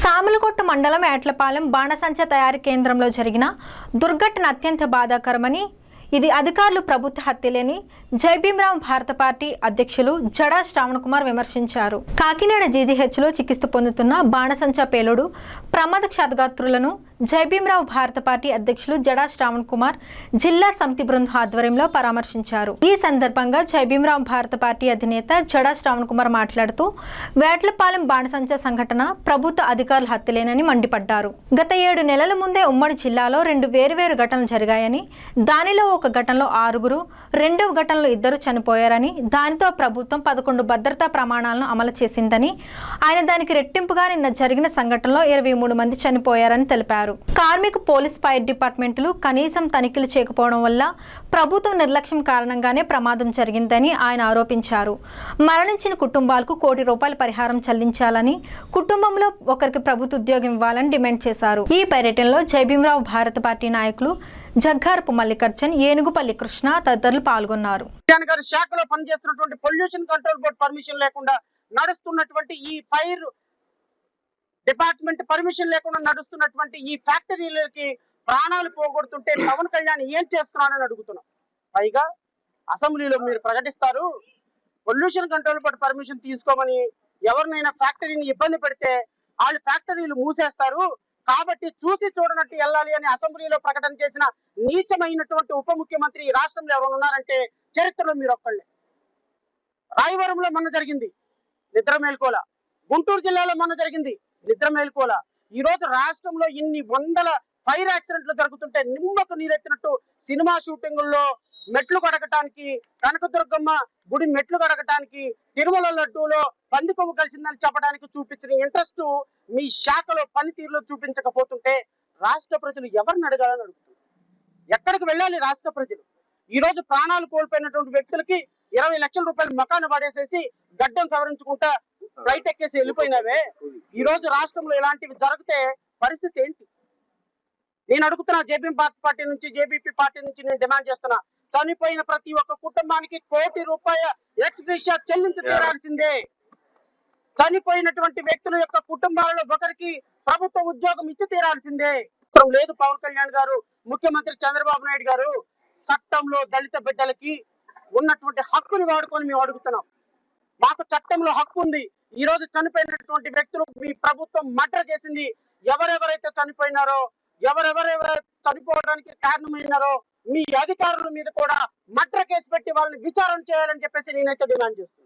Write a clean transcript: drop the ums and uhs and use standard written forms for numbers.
సామలకోట మండలం ఏట్లపాలెం బాణసంచ తయారీ కేంద్రంలో జరిగిన దుర్ఘటన అత్యంత బాధాకరమని, ఇది అధికారులు ప్రభుత్వ హత్యలేని జై భీమరావ్ భారత పార్టీ అధ్యక్షులు జడా శ్రావణ్ కుమార్ విమర్శించారు. కాకినాడ జీజీహెచ్లో చికిత్స పొందుతున్న బాణసంచ పేలుడు ప్రమాద క్షతగాత్రులను జై భీమరావ్ భారత పార్టీ అధ్యక్షులు జడా శ్రావణ్ కుమార్ జిల్లా సమితి బృందం ఆధ్వర్యంలో పరామర్శించారు. ఈ సందర్భంగా జై భీమరావ్ భారత పార్టీ అధినేత జడా శ్రావణ్ కుమార్ మాట్లాడుతూ వేట్లపాలెం బాణసంచ సంఘటన ప్రభుత్వ అధికారుల హత్యలేనని మండిపడ్డారు. గత 7 నెలల ముందే ఉమ్మడి జిల్లాలో 2 వేర్వేరు ఘటనలు జరిగాయని, దానిలో ఒక ఘటనలో 6, రెండవ ఘటనలో 2 చనిపోయారని, దానితో ప్రభుత్వం 11 భద్రతా ప్రమాణాలను అమలు చేసిందని, ఆయన దానికి రెట్టింపుగా నిన్న జరిగిన సంఘటనలో 23 మంది చనిపోయారని తెలిపారు. కార్మిక, పోలీస్, ఫైర్ డిపార్ట్మెంట్లు కనీసం తనిఖీలు చేయకపోవడం వల్ల ప్రభుత్వం నిర్లక్ష్యం కారణంగానే ప్రమాదం జరిగిందని ఆయన ఆరోపించారు. మరణించిన కుటుంబాలకు ₹1 కోటి పరిహారం చెల్లించాలని, కుటుంబంలో ఒకరికి ప్రభుత్వ ఉద్యోగం ఇవ్వాలని డిమాండ్ చేశారు. ఈ పర్యటనలో జై భీమరావ్ భారత పార్టీ నాయకులు జగ్గారపు మల్లికార్జున్, ఏనుగుపల్లి కృష్ణ తదితరులు పాల్గొన్నారు. శాఖలో పనిచేస్తున్నటువంటి పొల్యూషన్ కంట్రోల్ బోర్డు పర్మిషన్ లేకుండా నడుస్తున్నటువంటి ఈ ఫైర్ డిపార్ట్మెంట్ పర్మిషన్ లేకుండా నడుస్తున్నటువంటి ఈ ఫ్యాక్టరీలకి ప్రాణాలు పోగొడుతుంటే పవన్ కళ్యాణ్ ఏం చేస్తున్నాడని అడుగుతున్నాం. పైగా అసెంబ్లీలో మీరు ప్రకటిస్తారు పొల్యూషన్ కంట్రోల్ బోర్డు పర్మిషన్ తీసుకోమని, ఎవరినైనా ఫ్యాక్టరీని ఇబ్బంది పెడితే వాళ్ళు ఫ్యాక్టరీలు మూసేస్తారు కాబట్టి చూసి చూడనట్టు వెళ్ళాలి అని అసెంబ్లీలో ప్రకటన చేసిన నీచమైనటువంటి ఉప ముఖ్యమంత్రి ఈ రాష్ట్రంలో ఎవరు ఉన్నారంటే చరిత్రలో మీరు ఒక్కళ్ళే. రాయవరంలో మొన్న జరిగింది నిద్ర మేల్కోల, గుంటూరు జిల్లాలో మొన్న జరిగింది నిద్ర మేల్కోల. ఈ రోజు రాష్ట్రంలో ఇన్ని వందల ఫైర్ యాక్సిడెంట్లు జరుగుతుంటే నిమ్మకు నీరెత్తినట్టు సినిమా షూటింగుల్లో మెట్లు కడగటానికి, కనకదుర్గమ్మ గుడి మెట్లు కడగటానికి, తిరుమల లడ్డూలో పంది కొవ్వు కలిసిందని చెప్పడానికి చూపించిన ఇంట్రెస్ట్ మీ శాఖలో పనితీరులో చూపించకపోతుంటే రాష్ట్ర ప్రజలు ఎవరిని అడగాలని అడుగుతున్నారు. ఎక్కడికి వెళ్ళాలి రాష్ట్ర ప్రజలు? ఈ రోజు ప్రాణాలు కోల్పోయినటువంటి వ్యక్తులకి 20 లక్షల రూపాయలు మకాను పడేసేసి గడ్డం సవరించుకుంటా రైట్ ఎక్కేసి వెళ్ళిపోయినవే. ఈ రోజు రాష్ట్రంలో ఇలాంటివి జరిగితే పరిస్థితి ఏంటి? నేను అడుగుతున్నా, జేబీ పార్టీ నుంచి, జేబీపీ పార్టీ నుంచి నేను డిమాండ్ చేస్తున్నా, చనిపోయిన ప్రతి ఒక్క కుటుంబానికి ₹1 కోటి ఎక్స్గ్రేషియా చెల్లించి తీరాల్సిందే. చనిపోయినటువంటి వ్యక్తుల యొక్క కుటుంబాలలో ఒకరికి ప్రభుత్వ ఉద్యోగం ఇచ్చి తీరాల్సిందే. లేదు పవన్ కళ్యాణ్ గారు, ముఖ్యమంత్రి చంద్రబాబు నాయుడు గారు చట్టంలో దళిత బిడ్డలకి ఉన్నటువంటి హక్కుని వాడుకొని మేము అడుగుతున్నాం. మాకు చట్టంలో హక్కు ఉంది. ఈ రోజు చనిపోయినటువంటి వ్యక్తులు మీ ప్రభుత్వం మర్డర్ చేసింది. ఎవరెవరైతే చనిపోయినారో, ఎవరెవరెవరైతే చనిపోవడానికి కారణమైనారో మీ అధికారుల మీద కూడా మర్డర్ కేసు పెట్టి వాళ్ళని విచారణ చేయాలని చెప్పేసి నేనైతే డిమాండ్ చేస్తున్నాను.